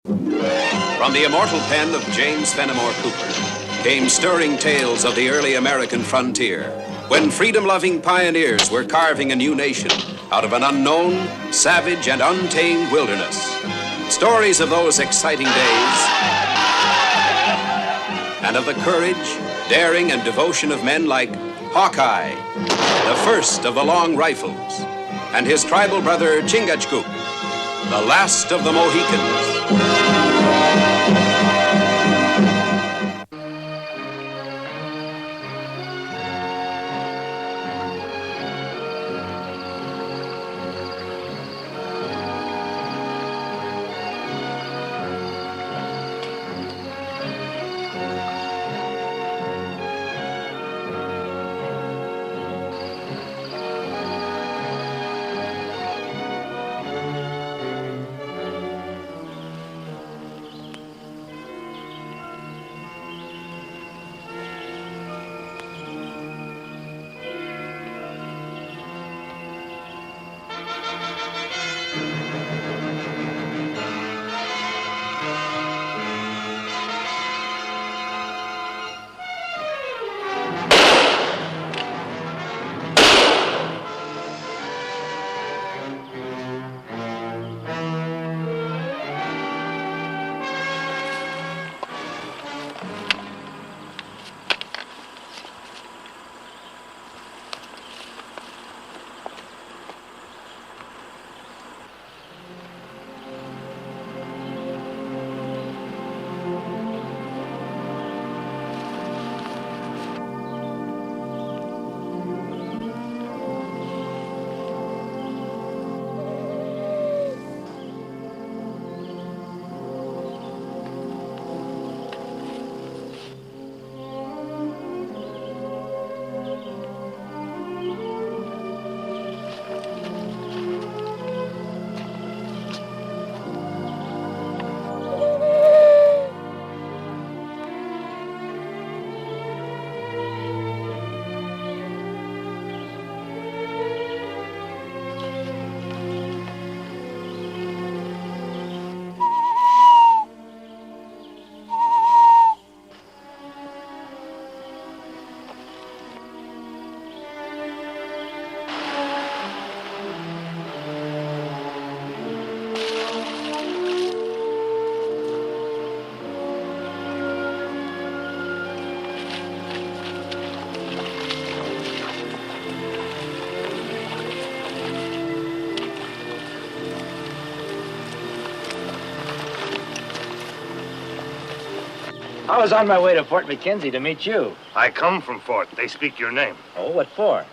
From the immortal pen of James Fenimore Cooper came stirring tales of the early American frontier, when freedom-loving pioneers were carving a new nation out of an unknown, savage, and untamed wilderness. Stories of those exciting days and of the courage, daring, and devotion of men like Hawkeye, the first of the long rifles, and his tribal brother Chingachgook, the last of the Mohicans. I was on my way to Fort McKenzie to meet you. I come from Fort. They speak your name. Oh, what for?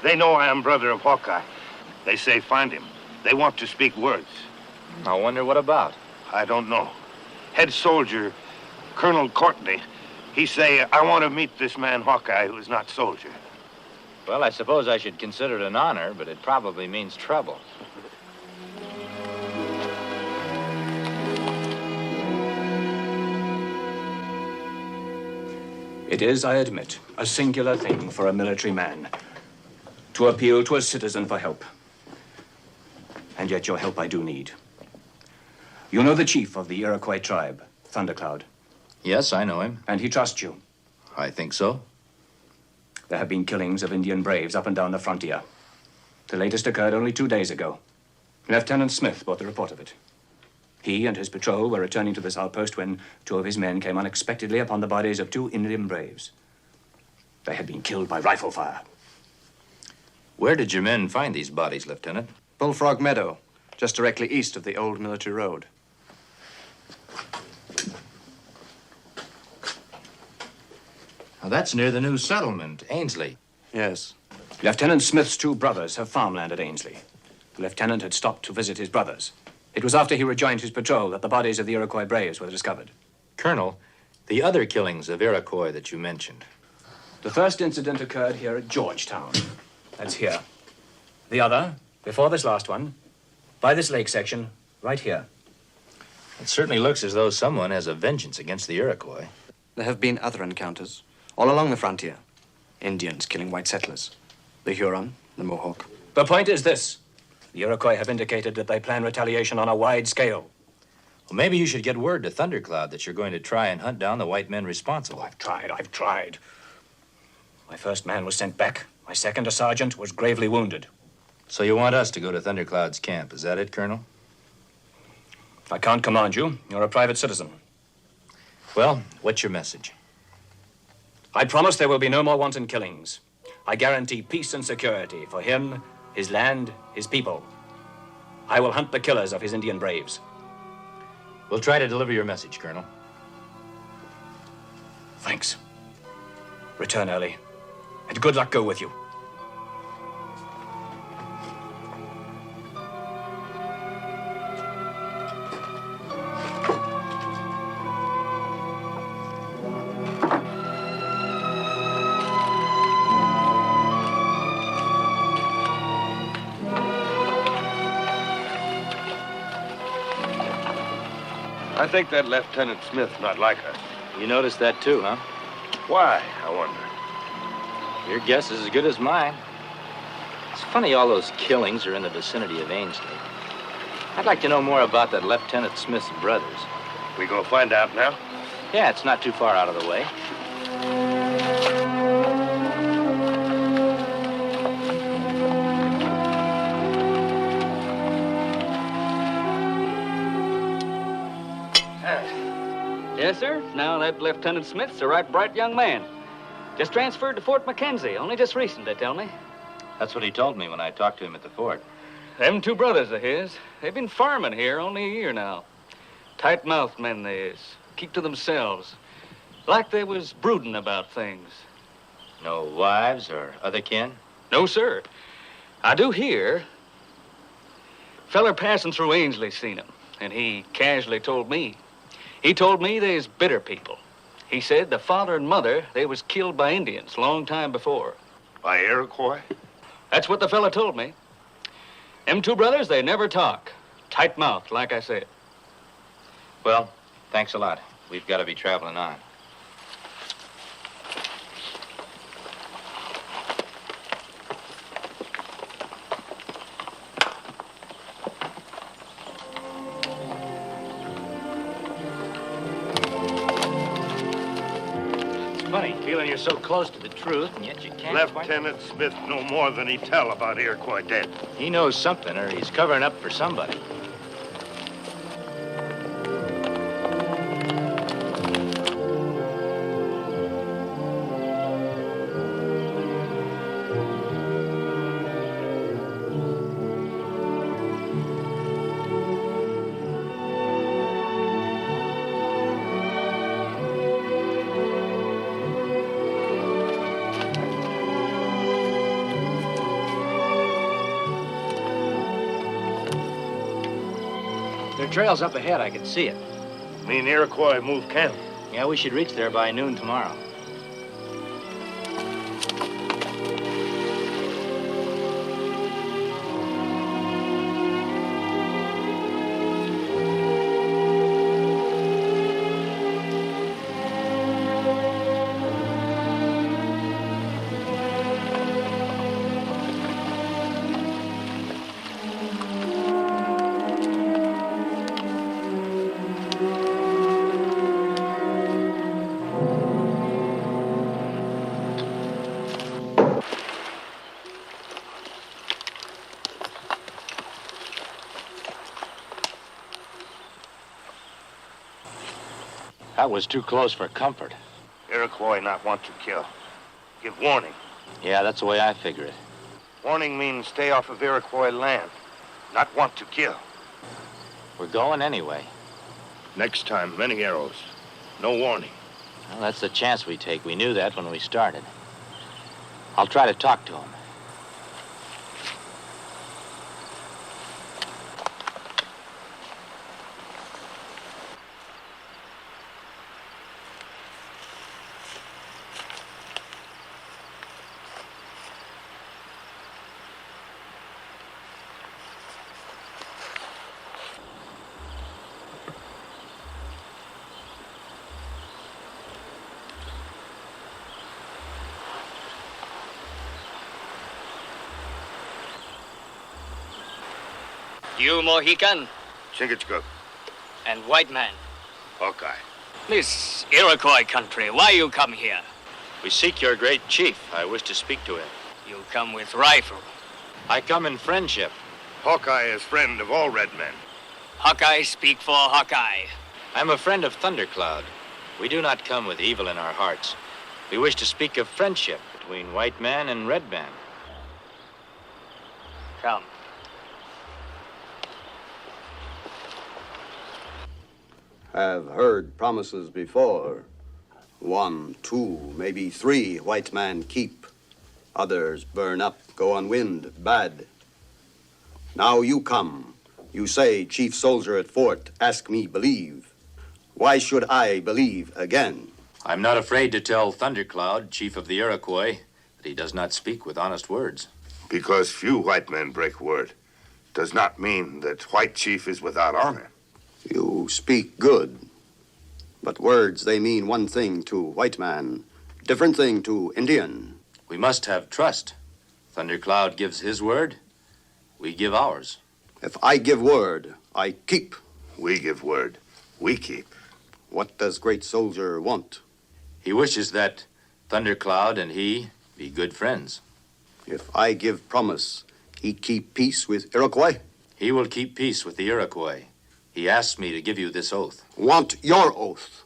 They know I am brother of Hawkeye. They say find him. They want to speak words. I wonder what about. I don't know. Head soldier, Colonel Courtney, he say, I want to meet this man Hawkeye who is not soldier. Well, I suppose I should consider it an honor, but it probably means trouble. It is, I admit, a singular thing for a military man to appeal to a citizen for help. And yet your help I do need. You know the chief of the Iroquois tribe, Thundercloud. Yes, I know him. And he trusts you. I think so. There have been killings of Indian braves up and down the frontier. The latest occurred only 2 days ago. Lieutenant Smith brought the report of it. He and his patrol were returning to this outpost when 2 of his men came unexpectedly upon the bodies of 2 Indian braves. They had been killed by rifle fire. Where did your men find these bodies, Lieutenant? Bullfrog Meadow, just directly east of the old military road. Now, that's near the new settlement, Ainsley. Yes. Lieutenant Smith's 2 brothers have farmland at Ainsley. The lieutenant had stopped to visit his brothers. It was after he rejoined his patrol that the bodies of the Iroquois braves were discovered. Colonel, the other killings of Iroquois that you mentioned. The first incident occurred here at Georgetown. That's here. The other, before this last one, by this lake section, right here. It certainly looks as though someone has a vengeance against the Iroquois. There have been other encounters, all along the frontier. Indians killing white settlers. The Huron, the Mohawk. The point is this. The Iroquois have indicated that they plan retaliation on a wide scale. Well, maybe you should get word to Thundercloud that you're going to try and hunt down the white men responsible. I've tried. My first man was sent back. My second, a sergeant, was gravely wounded. So you want us to go to Thundercloud's camp, is that it, Colonel? I can't command you. You're a private citizen. Well, what's your message? I promise there will be no more wanton killings. I guarantee peace and security for him, his land, his people. I will hunt the killers of his Indian braves. We'll try to deliver your message, Colonel. Thanks. Return early. And good luck go with you. I think that Lieutenant Smith not like us. You noticed that too, huh? Why, I wonder? Your guess is as good as mine. It's funny all those killings are in the vicinity of Ainsley. I'd like to know more about that Lieutenant Smith's brothers. We go find out now? Yeah, it's not too far out of the way. Yes, sir. Now that Lieutenant Smith's a right bright young man. Just transferred to Fort McKenzie, only just recent, they tell me. That's what he told me when I talked to him at the fort. Them two brothers of his, they've been farming here only a year now. Tight-mouthed men they is. Keep to themselves. Like they was brooding about things. No wives or other kin? No, sir. I do hear. Feller passing through Ainsley seen him, and he casually told me. He told me they's bitter people. He said the father and mother, they was killed by Indians long time before. By Iroquois? That's what the fella told me. Them two brothers, they never talk. Tight-mouthed, like I said. Well, thanks a lot. We've got to be traveling on. Funny, feeling you're so close to the truth, and yet you can't Lieutenant Smith know more than he tell about Iroquois dead. He knows something, or he's covering up for somebody. Their trail's up ahead. I can see it. Mean Iroquois move camp. Yeah, we should reach there by noon tomorrow. That was too close for comfort. Iroquois not want to kill. Give warning. Yeah, that's the way I figure it. Warning means stay off of Iroquois land. Not want to kill. We're going anyway. Next time, many arrows. No warning. Well, that's the chance we take. We knew that when we started. I'll try to talk to him. You Mohican? Chingachgook. and white man. Hawkeye. This Iroquois country, why you come here? We seek your great chief. I wish to speak to him. You come with rifle. I come in friendship. Hawkeye is friend of all red men. Hawkeye speak for Hawkeye. I'm a friend of Thundercloud. We do not come with evil in our hearts. We wish to speak of friendship between white man and red man. Come. Have heard promises before. 1, 2, maybe 3 white man keep. Others burn up, go on wind, bad. Now you come. You say, chief soldier at fort, ask me believe. Why should I believe again? I'm not afraid to tell Thundercloud, chief of the Iroquois, that he does not speak with honest words. Because few white men break word does not mean that white chief is without honor. You speak good. But words, they mean one thing to white man, different thing to Indian. We must have trust. Thundercloud gives his word. We give ours. If I give word, I keep. We give word. We keep. What does great soldier want? He wishes that Thundercloud and he be good friends. If I give promise, he keep peace with Iroquois? He will keep peace with the Iroquois. He asked me to give you this oath. Want your oath.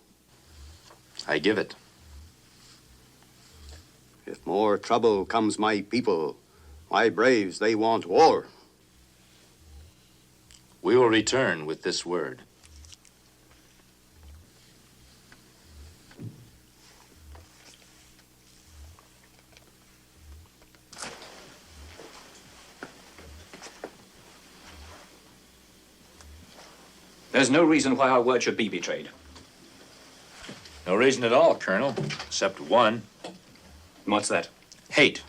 I give it. If more trouble comes my people, my braves, they want war. We will return with this word. There's no reason why our word should be betrayed. No reason at all, Colonel, except one. What's that? Hate.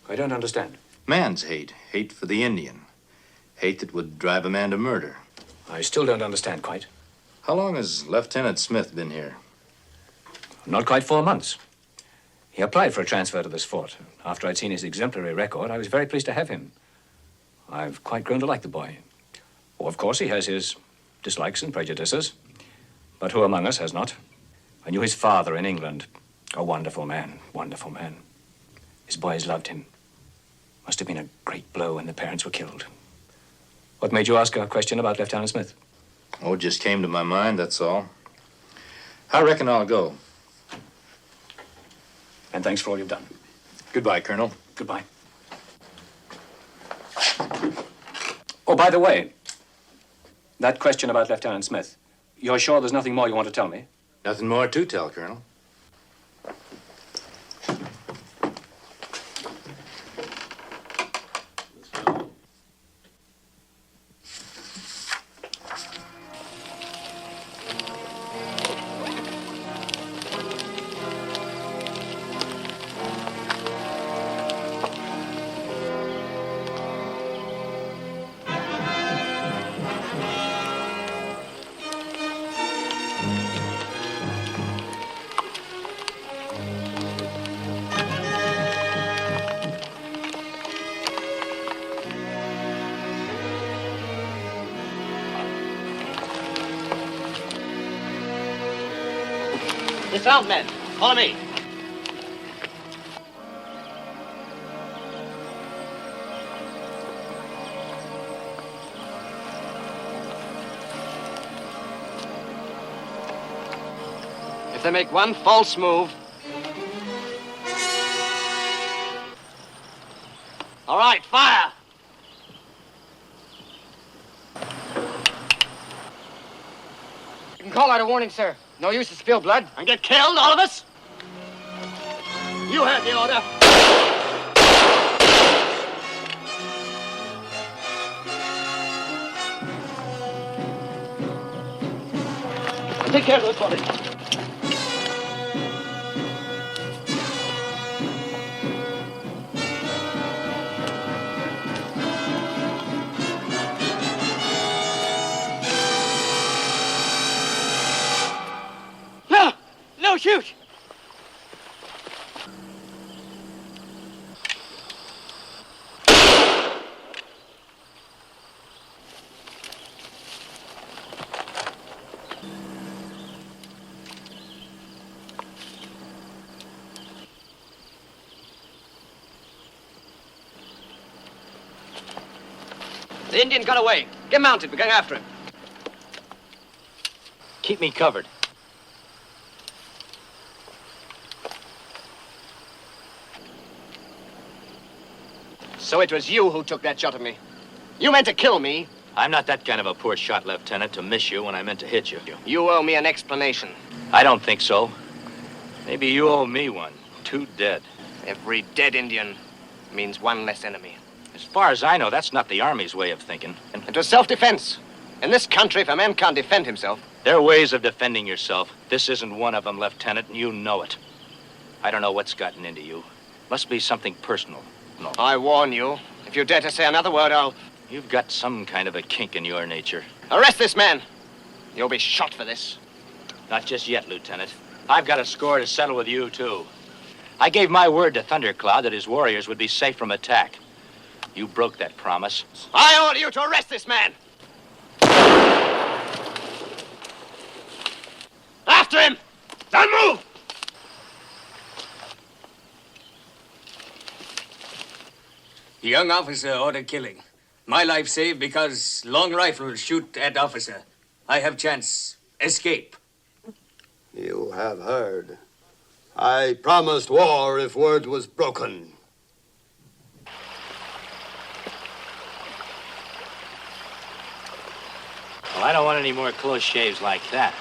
I don't understand. Man's hate. Hate for the Indian. Hate that would drive a man to murder. I still don't understand quite. How long has Lieutenant Smith been here? Not quite 4 months. He applied for a transfer to this fort. After I'd seen his exemplary record, I was very pleased to have him. I've quite grown to like the boy. Oh, of course, he has his dislikes and prejudices. But who among us has not? I knew his father in England. A wonderful man, wonderful man. His boys loved him. Must have been a great blow when the parents were killed. What made you ask a question about Lieutenant Smith? Oh, it just came to my mind, that's all. I reckon I'll go. And thanks for all you've done. Goodbye, Colonel. Goodbye. Oh, by the way, that question about Lieutenant Smith, you're sure there's nothing more you want to tell me? Nothing more to tell, Colonel. Dismount, men. Follow me. If they make one false move... All right, fire! You can call out a warning, sir. No use to spill blood. And get killed, all of us? You heard the order. Take care of those bodies. No, shoot! The Indian got away. Get mounted. We're going after him. Keep me covered. So it was you who took that shot at me. You meant to kill me. I'm not that kind of a poor shot, Lieutenant, to miss you when I meant to hit you. You owe me an explanation. I don't think so. Maybe you owe me one. 2 dead. Every dead Indian means one less enemy. As far as I know, that's not the Army's way of thinking. It was self-defense. In this country, if a man can't defend himself... There are ways of defending yourself. This isn't one of them, Lieutenant, and you know it. I don't know what's gotten into you. Must be something personal. No. I warn you. If you dare to say another word, I'll... You've got some kind of a kink in your nature. Arrest this man. You'll be shot for this. Not just yet, Lieutenant. I've got a score to settle with you, too. I gave my word to Thundercloud that his warriors would be safe from attack. You broke that promise. I order you to arrest this man. After him! Don't move! The young officer ordered killing. My life saved because long rifles shoot at officer. I have chance. Escape. You have heard. I promised war if word was broken. Well, I don't want any more close shaves like that.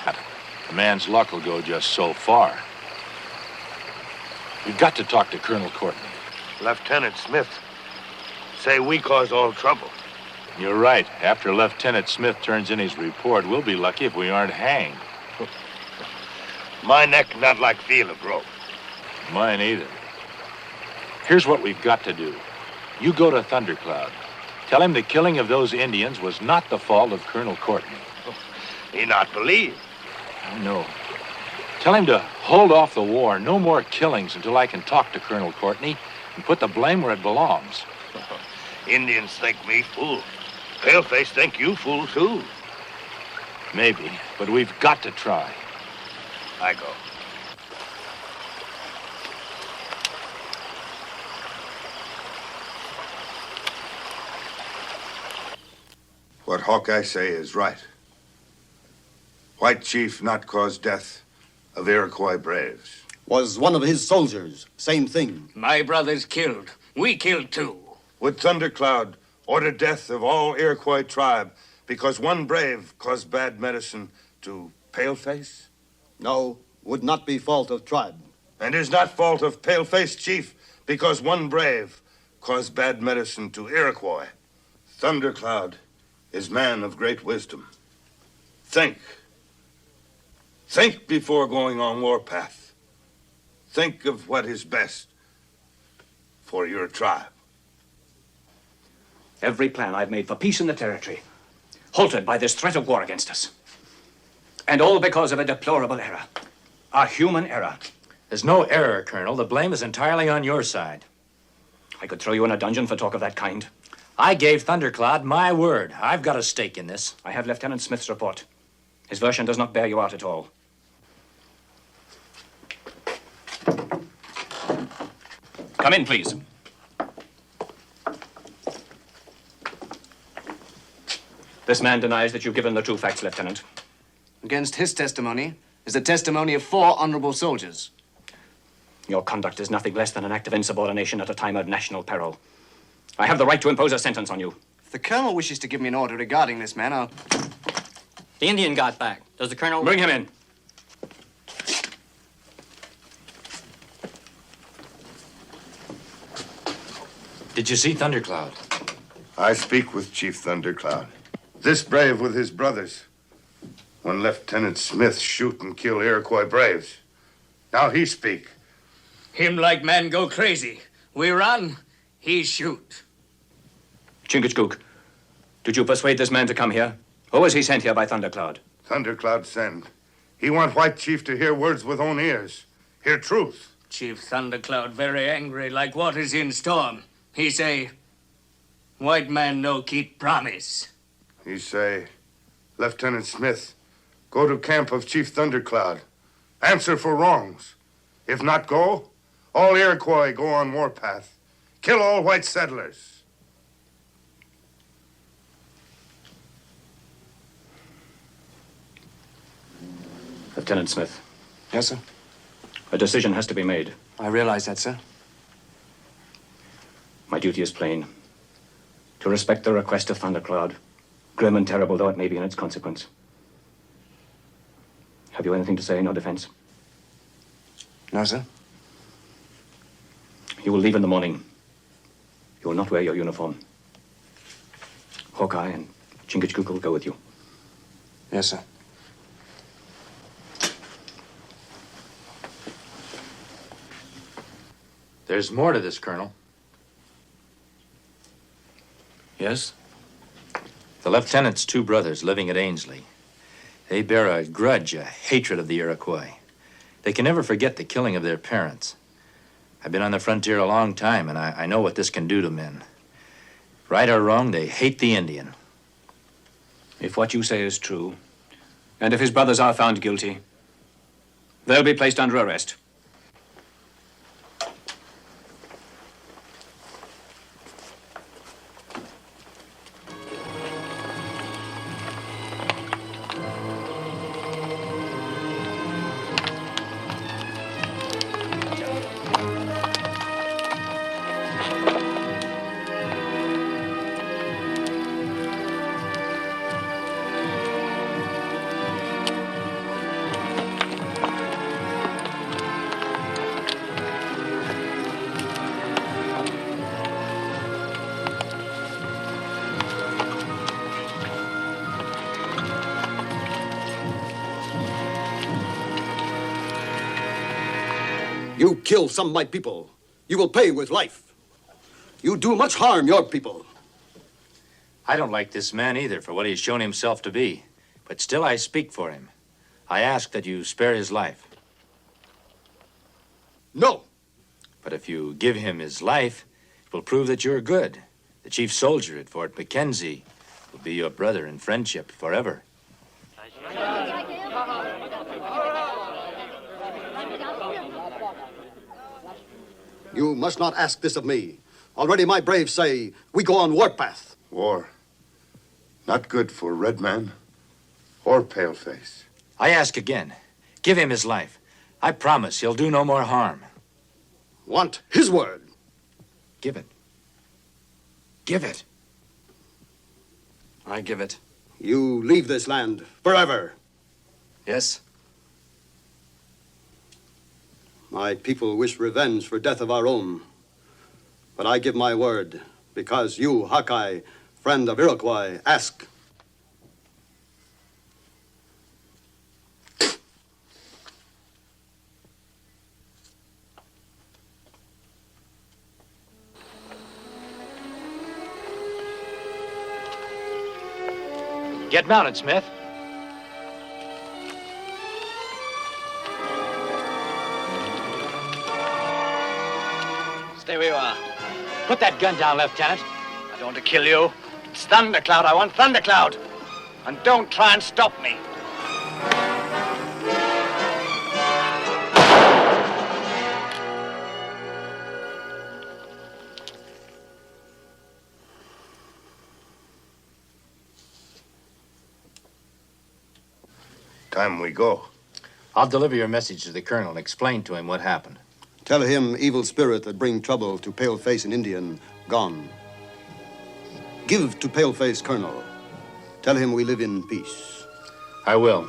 A man's luck will go just so far. We've got to talk to Colonel Courtney. Lieutenant Smith say we caused all trouble. You're right. After Lieutenant Smith turns in his report, we'll be lucky if we aren't hanged. My neck not like feel of rope. Mine either. Here's what we've got to do. You go to Thundercloud. Tell him the killing of those Indians was not the fault of Colonel Courtney. He not believe. I know. Tell him to hold off the war. No more killings until I can talk to Colonel Courtney and put the blame where it belongs. Indians think me fool. Paleface think you fool, too. Maybe, but we've got to try. I go. What Hawkeye say is right. White chief not cause death of Iroquois braves. Was one of his soldiers. Same thing. My brothers killed. We killed too. Would Thundercloud order death of all Iroquois tribe because one brave caused bad medicine to Paleface? No, would not be fault of tribe. And is not fault of Paleface chief because one brave caused bad medicine to Iroquois. Thundercloud is man of great wisdom. Think. Think before going on warpath. Think of what is best for your tribe. Every plan I've made for peace in the territory, halted by this threat of war against us. And all because of a deplorable error. A human error. There's no error, Colonel. The blame is entirely on your side. I could throw you in a dungeon for talk of that kind. I gave Thundercloud my word. I've got a stake in this. I have Lieutenant Smith's report. His version does not bear you out at all. Come in, please. This man denies that you've given the true facts, Lieutenant. Against his testimony is the testimony of 4 honorable soldiers. Your conduct is nothing less than an act of insubordination at a time of national peril. I have the right to impose a sentence on you. If the colonel wishes to give me an order regarding this man, I'll... The Indian got back. Does the colonel... Bring him in. Did you see Thundercloud? I speak with Chief Thundercloud. This brave with his brothers. When Lieutenant Smith shoot and kill Iroquois braves. Now he speak. Him like man go crazy. We run, he shoot. Chingachgook, did you persuade this man to come here? Or was he sent here by Thundercloud? Thundercloud send. He want White Chief to hear words with own ears. Hear truth. Chief Thundercloud very angry like waters in storm. He say, white man no keep promise. He say, Lieutenant Smith, go to camp of Chief Thundercloud. Answer for wrongs. If not go, all Iroquois go on warpath. Kill all white settlers. Lieutenant Smith. Yes, sir? A decision has to be made. I realize that, sir. My duty is plain. To respect the request of Thundercloud, grim and terrible though it may be in its consequence. Have you anything to say in your defense? No, sir. You will leave in the morning. You will not wear your uniform. Hawkeye and Chingachgook will go with you. Yes, sir. There's more to this, Colonel. Yes? The lieutenant's two brothers living at Ainsley. They bear a grudge, a hatred of the Iroquois. They can never forget the killing of their parents. I've been on the frontier a long time, and I know what this can do to men. Right or wrong, they hate the Indian. If what you say is true, and if his brothers are found guilty, they'll be placed under arrest. You kill some of my people, you will pay with life. You do much harm your people. I don't like this man either for what he's shown himself to be, but still I speak for him. I ask that you spare his life. No. But if you give him his life, it will prove that you're good. The chief soldier at Fort Mackenzie will be your brother in friendship forever. You must not ask this of me. Already my braves say we go on warpath. War. Not good for red man or paleface. I ask again. Give him his life. I promise he'll do no more harm. Want his word. Give it. Give it. I give it. You leave this land forever. Yes? My people wish revenge for death of our own. But I give my word, because you, Hawkeye, friend of Iroquois, ask. Get mounted, Smith. Stay where you are. Put that gun down, Lieutenant. I don't want to kill you. It's Thundercloud. I want Thundercloud. And don't try and stop me. Time we go. I'll deliver your message to the colonel and explain to him what happened. Tell him evil spirit that bring trouble to Paleface and Indian, gone. Give to Paleface Colonel. Tell him we live in peace. I will.